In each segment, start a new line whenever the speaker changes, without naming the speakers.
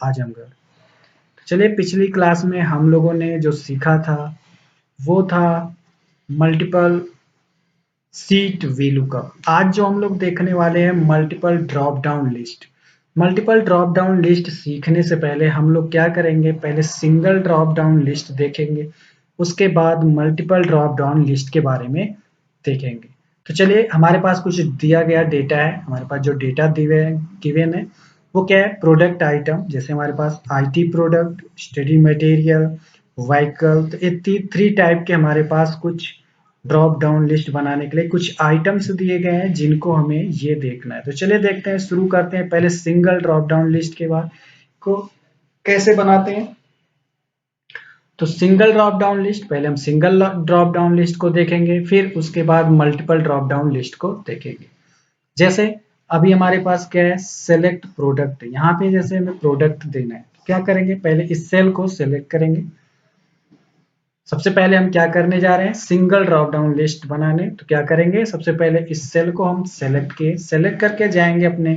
आजमगढ़। तो चलिए पिछली क्लास में हम लोगों ने जो सीखा था वो था मल्टीपल सीट वीलुकअप। आज जो हम लोग देखने वाले हैं multiple drop down list. Multiple drop down list सीखने से पहले हम लोग क्या करेंगे, पहले सिंगल ड्रॉप डाउन लिस्ट देखेंगे, उसके बाद मल्टीपल ड्रॉप डाउन लिस्ट के बारे में देखेंगे। तो चलिए हमारे पास कुछ दिया गया डेटा है, हमारे पास जो डेटा गिवन है वो क्या है, प्रोडक्ट आइटम, जैसे हमारे पास IT product, study material, vehicle. तो ये थ्री टाइप के हमारे पास कुछ ड्रॉप डाउन लिस्ट बनाने के लिए कुछ आइटम्स दिए गए हैं जिनको हमें ये देखना है। तो चलिए देखते हैं, शुरू करते हैं पहले सिंगल ड्रॉप डाउन लिस्ट के बाद को कैसे बनाते हैं। तो सिंगल ड्रॉप डाउन लिस्ट, पहले हम सिंगल ड्रॉप डाउन लिस्ट को देखेंगे, फिर उसके बाद मल्टीपल ड्रॉप डाउन लिस्ट को देखेंगे। जैसे अभी हमारे पास क्या है, सेलेक्ट प्रोडक्ट। यहाँ पे जैसे हमें प्रोडक्ट देना है, क्या करेंगे, पहले इस सेल को सिलेक्ट करेंगे। सबसे पहले हम क्या करने जा रहे हैं, सिंगल ड्रॉप डाउन लिस्ट बनाने। तो क्या करेंगे, सबसे पहले इस सेल को हम सेलेक्ट करके जाएंगे अपने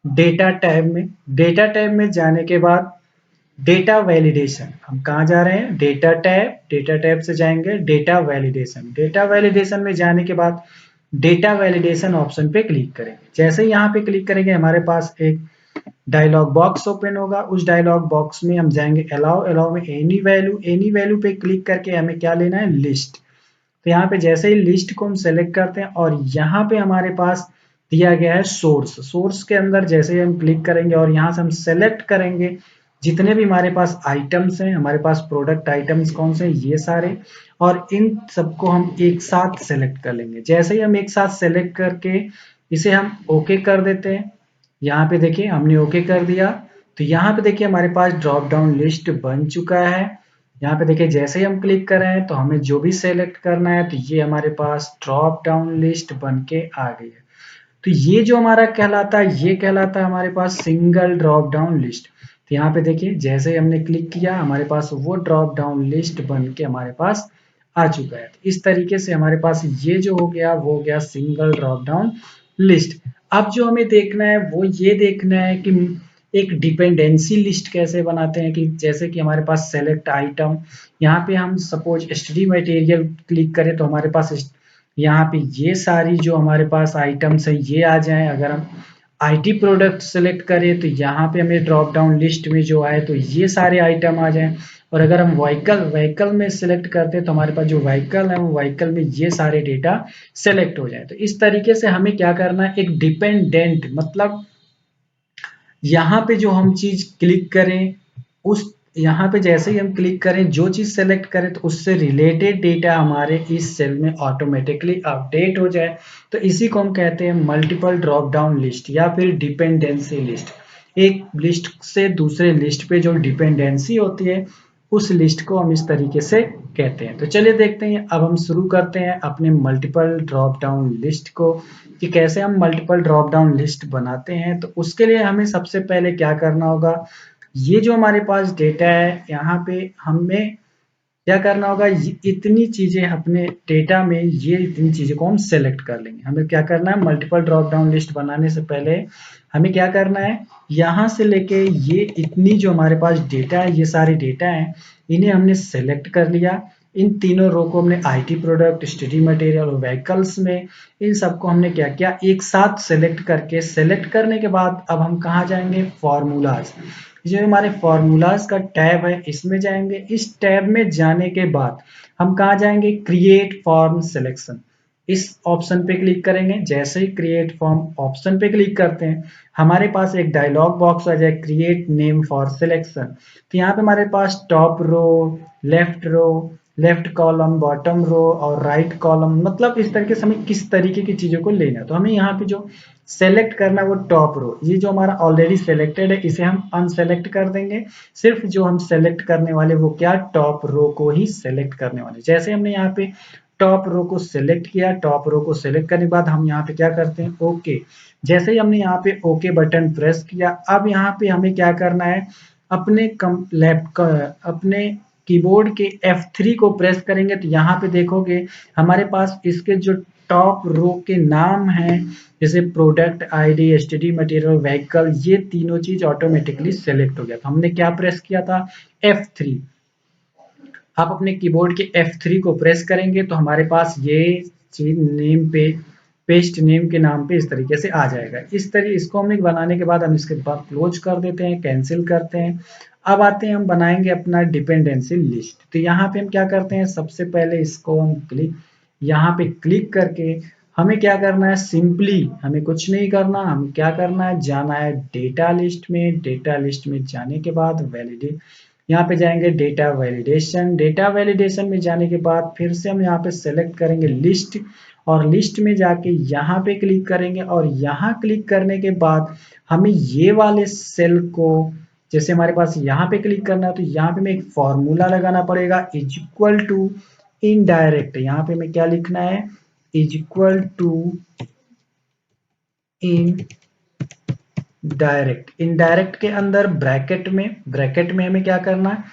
डेटा टैब में। डेटा टैब में जाने के बाद डेटा वैलिडेशन, हम कहाँ जा रहे हैं, डेटा टैब से जाएंगे डेटा वैलिडेशन। डेटा वैलिडेशन में जाने के बाद डेटा वैलिडेशन ऑप्शन पे क्लिक करेंगे। जैसे ही यहाँ पे क्लिक करेंगे हमारे पास एक डायलॉग बॉक्स ओपन होगा। उस डायलॉग बॉक्स में हम जाएंगे अलाउ में एनी वैल्यू पे क्लिक करके हमें क्या लेना है, लिस्ट। तो यहाँ पे जैसे ही लिस्ट को हम सेलेक्ट करते हैं और यहाँ पे हमारे पास दिया गया है सोर्स के अंदर जैसे ही हम क्लिक करेंगे और यहाँ से हम सेलेक्ट करेंगे जितने भी हमारे पास आइटम्स हैं, हमारे पास प्रोडक्ट आइटम्स कौन से हैं, ये सारे, और इन सबको हम एक साथ सेलेक्ट कर लेंगे। जैसे ही हम एक साथ सेलेक्ट करके इसे हम ओके कर देते हैं। यहाँ पे देखिए हमने ओके कर दिया। तो यहाँ पे देखिए हमारे पास ड्रॉप डाउन लिस्ट बन चुका है। यहाँ पे देखिए जैसे ही हम क्लिक कर रहे हैं तो हमें जो भी सेलेक्ट करना है तो ये हमारे पास ड्रॉप डाउन लिस्ट बन के आ गई है। तो ये जो हमारा कहलाता है, ये कहलाता है हमारे पास सिंगल ड्रॉप डाउन लिस्ट। तो यहाँ पे देखिए जैसे ही हमने क्लिक किया हमारे पास वो ड्रॉप डाउन लिस्ट बन के हमारे पास आ चुका है। तो इस तरीके से हमारे पास ये जो हो गया वो हो गया सिंगल ड्रॉप डाउन लिस्ट। अब जो हमें देखना है वो ये देखना है कि एक डिपेंडेंसी लिस्ट कैसे बनाते हैं, कि जैसे कि हमारे पास सेलेक्ट आइटम, यहाँ पे हम सपोज स्टडी मटेरियल क्लिक करें तो हमारे पास यहाँ पे ये सारी जो हमारे पास आइटम्स है ये आ जाएं। अगर हम आईटी प्रोडक्ट सेलेक्ट करें तो यहाँ पे हमें ड्रॉप डाउन लिस्ट में जो आए तो ये सारे आइटम आ जाएं। और अगर हम व्हीकल में सिलेक्ट करते हैं तो हमारे पास जो व्हीकल है वो व्हीकल में ये सारे डेटा सेलेक्ट हो जाए। तो इस तरीके से हमें क्या करना है, एक डिपेंडेंट, मतलब यहाँ पे जो हम चीज क्लिक करें उस, यहाँ पे जैसे ही हम क्लिक करें जो चीज सेलेक्ट करें तो उससे रिलेटेड डेटा हमारे इस सेल में ऑटोमेटिकली अपडेट हो जाए। तो इसी को हम कहते हैं मल्टीपल ड्रॉप डाउन लिस्ट या फिर डिपेंडेंसी लिस्ट। एक लिस्ट से दूसरे लिस्ट पे जो डिपेंडेंसी होती है उस लिस्ट को हम इस तरीके से कहते हैं। तो चलिए देखते हैं, अब हम शुरू करते हैं अपने मल्टीपल ड्रॉप डाउन लिस्ट को कि कैसे हम मल्टीपल ड्रॉप डाउन लिस्ट बनाते हैं। तो उसके लिए हमें सबसे पहले क्या करना होगा, ये जो हमारे पास डेटा है यहाँ पे हमें क्या करना होगा, इतनी चीजें अपने डेटा में, ये इतनी चीजों को हम सेलेक्ट कर लेंगे। हमें क्या करना है, मल्टीपल ड्रॉप डाउन लिस्ट बनाने से पहले हमें क्या करना है, यहाँ से लेके ये इतनी जो हमारे पास डेटा है, ये सारे डेटा है, इन्हें हमने सेलेक्ट कर लिया। इन तीनों रो को हमने आईटी प्रोडक्ट, स्टडी मटेरियल और व्हीकल्स में, इन सबको हमने क्या किया, एक साथ सेलेक्ट करके, सेलेक्ट करने के बाद अब हम कहाँ जाएंगे, फॉर्मूलाज। जो हमारे फॉर्मूलाज का टैब है इसमें जाएंगे। इस टैब में जाने के बाद हम कहाँ जाएंगे, क्रिएट फॉर्म सिलेक्शन, इस ऑप्शन पे क्लिक करेंगे। जैसे ही क्रिएट फॉर्म ऑप्शन पे क्लिक करते हैं हमारे पास एक डायलॉग बॉक्स आ जाए, क्रिएट नेम फॉर सिलेक्शन। तो यहाँ पे हमारे पास टॉप रो, रो, लेफ्ट कॉलम, बॉटम रो और राइट कॉलम, मतलब इस तरीके से हमें किस तरीके की चीजों को लेना है। तो हमें यहाँ पे जो सेलेक्ट करना है वो टॉप रो, ये जो हमारा ऑलरेडी सेलेक्टेड है इसे हम अनसेलेक्ट कर देंगे। सिर्फ जो हम सेलेक्ट करने वाले वो क्या, टॉप रो को ही सेलेक्ट करने वाले। जैसे हमने यहाँ पे टॉप रो को सिलेक्ट किया, टॉप रो को सिलेक्ट करने के बाद हम यहाँ पे क्या करते हैं, ओके। जैसे ही हमने यहाँ पे ओके बटन प्रेस किया, अब यहाँ पे हमें क्या करना है, अपने अपने कीबोर्ड के F3 को प्रेस करेंगे तो यहाँ पे देखोगे हमारे पास इसके जो टॉप रो के नाम हैं, जैसे product ID, STD material, vehicle, ये तीनों चीज ऑटोमेटिकली सेलेक्ट हो गया। तो हमने क्या प्रेस किया था, F3। आप अपने कीबोर्ड के F3 को प्रेस करेंगे तो हमारे पास ये चीज नेम पे पेस्ट नेम के नाम पे इस तरीके से आ जाएगा। इस तरह इसको हमने बनाने के बाद हम इसके बाद क्लोज कर देते हैं, कैंसिल करते हैं। अब आते हैं, हम बनाएंगे अपना डिपेंडेंसी लिस्ट। तो यहाँ पे हम क्या करते हैं, सबसे पहले इसको हम यहाँ पे क्लिक करके हमें क्या करना है, सिंपली हमें कुछ नहीं करना, हमें क्या करना है, जाना है डेटा लिस्ट में। डेटा लिस्ट में जाने के बाद वैलिडेट, यहाँ पे जाएंगे डेटा वैलिडेशन। डेटा वैलिडेशन में जाने के बाद फिर से हम यहाँ पे सेलेक्ट करेंगे लिस्ट, और लिस्ट में जाके यहाँ पे क्लिक करेंगे, और यहाँ क्लिक करने के बाद हमें ये वाले सेल को, जैसे हमारे पास यहाँ पे क्लिक करना है तो यहाँ पे हमें एक फॉर्मूला लगाना पड़ेगा, इज इक्वल टू इनडायरेक्ट। यहाँ पे हमें क्या लिखना है, is equal to indirect. Indirect के अंदर ब्रैकेट में हमें क्या करना है,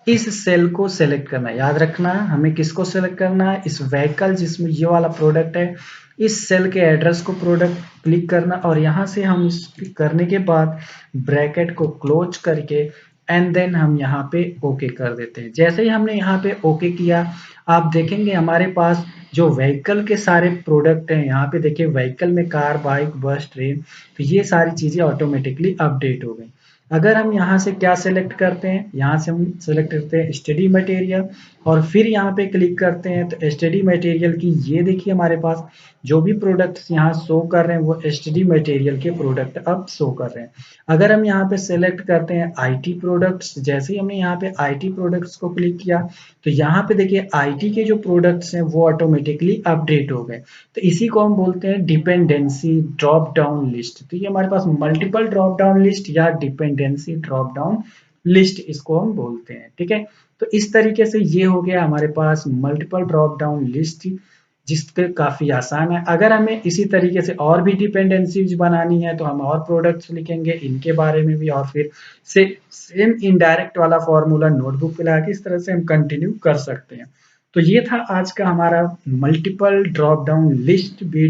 इस सेल को सेलेक्ट करना है। याद रखना है हमें किसको सेलेक्ट करना है, इस व्हीकल जिसमें ये वाला प्रोडक्ट है, इस सेल के एड्रेस को प्रोडक्ट क्लिक करना, और यहाँ से हम इस करने के बाद ब्रैकेट को क्लोज करके एंड देन हम यहाँ पे ओके कर देते हैं। जैसे ही हमने यहाँ पे ओके किया, आप देखेंगे हमारे पास जो व्हीकल के सारे प्रोडक्ट हैं, यहाँ पे देखिए व्हीकल में कार, बाइक, बस, ट्रेन, तो ये सारी चीजें ऑटोमेटिकली अपडेट हो गई। अगर हम यहाँ से क्या सेलेक्ट करते हैं, यहाँ से हम सेलेक्ट करते हैं स्टडी मटेरियल, और फिर यहाँ पे क्लिक करते हैं तो स्टडी मटेरियल की ये देखिए हमारे पास जो भी प्रोडक्ट्स यहाँ शो कर रहे हैं वो स्टडी मटेरियल के प्रोडक्ट अब शो कर रहे हैं। अगर हम यहाँ पे सेलेक्ट करते हैं आईटी प्रोडक्ट्स, जैसे ही हमने यहाँ पे आईटी प्रोडक्ट्स को क्लिक किया तो यहाँ पे देखिए आईटी के जो प्रोडक्ट्स हैं वो ऑटोमेटिकली अपडेट हो गए। तो इसी को हम बोलते हैं डिपेंडेंसी ड्रॉप डाउन लिस्ट। तो ये हमारे पास मल्टीपल ड्रॉप डाउन लिस्ट या डिपेंडेंसी ड्रॉप डाउन लिस्ट इसको हम बोलते हैं, ठीक है। तो इस तरीके से ये हो गया हमारे पास मल्टीपल ड्रॉप डाउन लिस्ट, जिसके काफी आसान है। अगर हमें इसी तरीके से और भी डिपेंडेंसीज बनानी है तो हम और प्रोडक्ट्स लिखेंगे इनके बारे में भी, और फिर से सेम इनडायरेक्ट वाला फॉर्मूला नोटबुक पे लगा के इस तरह से हम कंटिन्यू कर सकते हैं। तो ये था आज का हमारा multiple drop down list video.